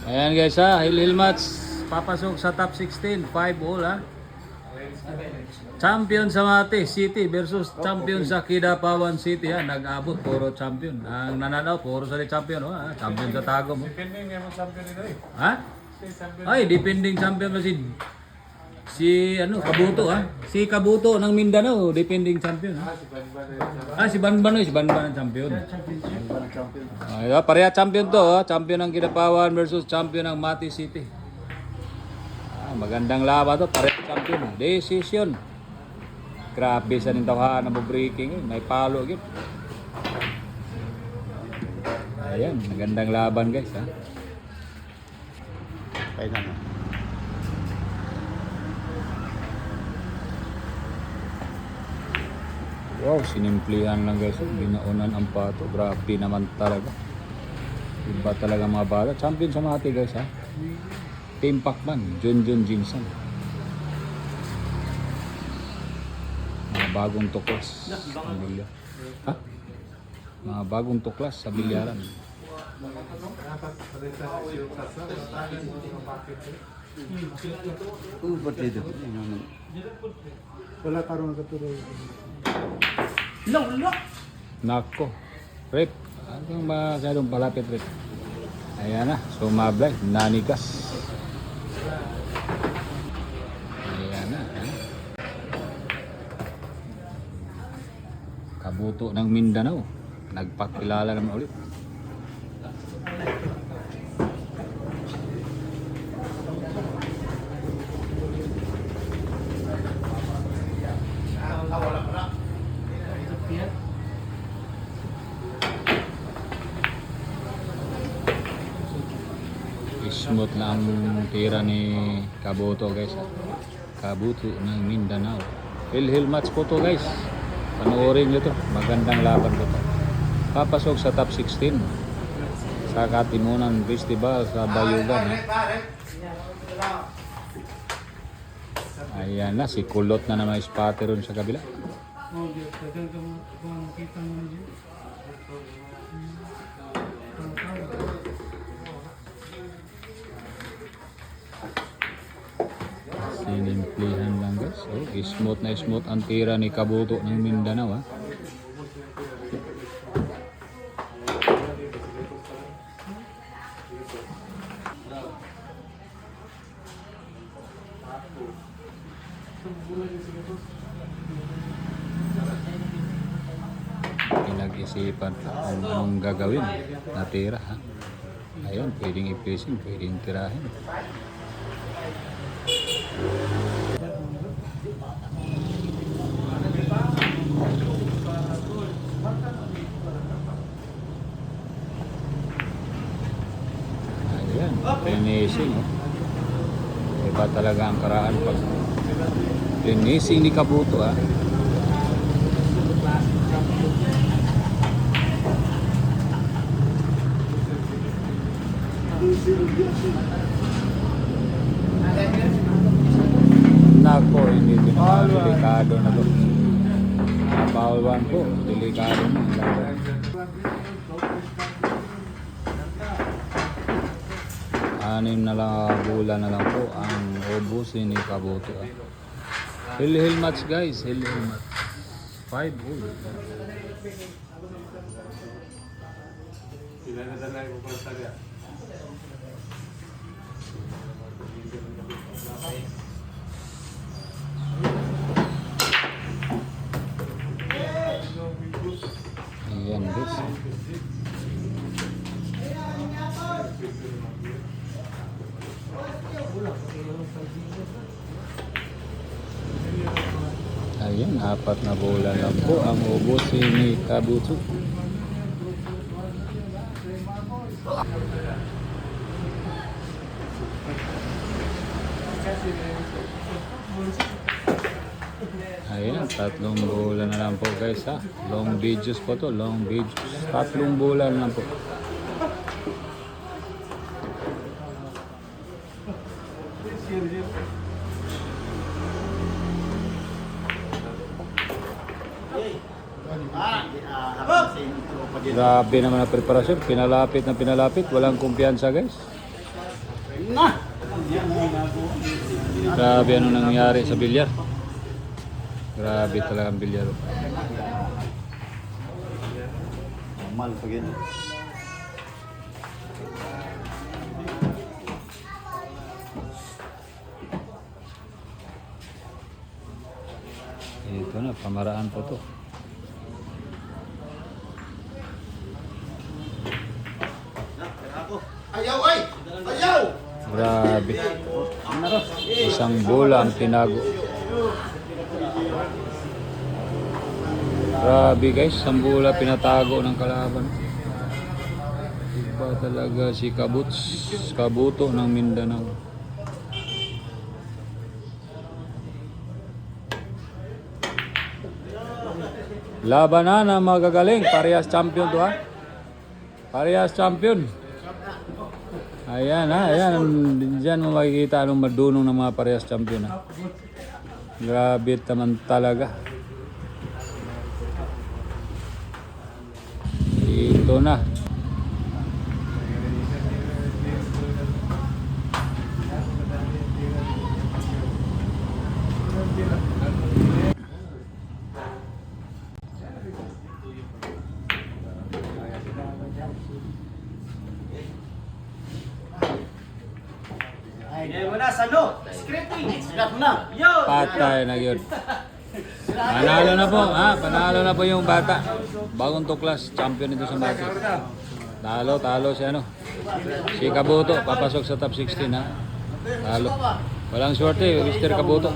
Ayan guys ha, Hilhil match. Papasok sa top 16, 5-all ha. Champion sa Mati City versus champion sa Kidapawan City ha. Nag-abot, puro champion. Ang nananaw, puro sa champion ha. Champion sa Tagum. Depending nga mo champion nito eh. Ha? Ay, depending champion na si ano, Kabuto ha. Si Kabuto ng Mindanao, depending champion ha. Si Banban ang champion. Ay, pareha champion to ha. Champion ng Kidapawan versus champion ng Mati City. Magandang laban to, pareha champion. Decision. Grabe sa nintawahan na breaking eh. May palo agad. Ayan, magandang laban guys ha. Kaya na. Wow, sinimplihan lang guys. Binaunan ang pato. Grabe naman talaga. Iba talaga mga bata. Champion sa Mati guys ha. Team Pacman, Junjun Jinsan. Mga bagong tuklas sa bilyar. Ha? Mga bagong tuklas sa bilyaran. Partido. Wala karoon katuloy. Nako. Rep. Ano masyadong palapit rep. Ayan na. Sumablay. Nanigas. Ayan na. Kabuto ng Mindanao. Nagpakilala naman ulit. Smooth na ang tira ni Kabuto guys. Kabuto ng Mindanao. Hilhil match po to guys. Panoorin nyo to. Magandang laban ko to. Papasok sa top 16 sa Katimunan Festival sa Bayugan. Ayan na. Si Kulot na naman spotter ron sa kabila. Sinimplihan lang guys. Smooth na smooth ang tira ni Kabuto ng Mindanao ha. Pinag-isipan pa kung anong gagawin na tira ha. Ayun, pwedeng i-placing, pwedeng tirahin. Ayan, finishing iba talaga ang karaan pag finishing ni Kabuto ha. Nako, hindi din delikado na to. Napawalwan po, delikado na. Anim na lang bulan na lang po ang ubusin ni Kabuto. Hilhil match guys, hilhil match. 5-all. Ayan guys. Ayan, 4 na bola lang po ang ubusin ni Kabuto. Ayan, 3 bola na lang po guys ha. Long videos po to, long videos. 3 bola na lang po. Grabe naman ang preparasyon. Pinalapit na pinalapit. Walang kumpiyansa guys. Grabe ano nangyari sa bilyar. Grabe talaga ang bilyar. Normal pag yun. Ito na, pamaraan po to. Ayaw ay! Ayaw! Grabe. Isang bola ang tinago. Grabe guys, isang bola pinatago ng kalaban. Iba talaga si Kabuto ng Mindanao. Labanan na magagaling. Parehas champion to ha. Parehas champion. Ayan ha, ayan. Diyan mo makikita anong madunong ng mga parehas champion ha. Grabe naman talaga. Ito na. Ay, mo na, salo! Scripting! Scrap mo na! Yo! Patay na yun. Panalo na po, ha? Panalo na po yung bata. Bagong tuklas, champion ito sa bata. Talo si ano. Si Kabuto, papasok sa top 16 ha. Talo. Walang swerte, Mr. Kabuto.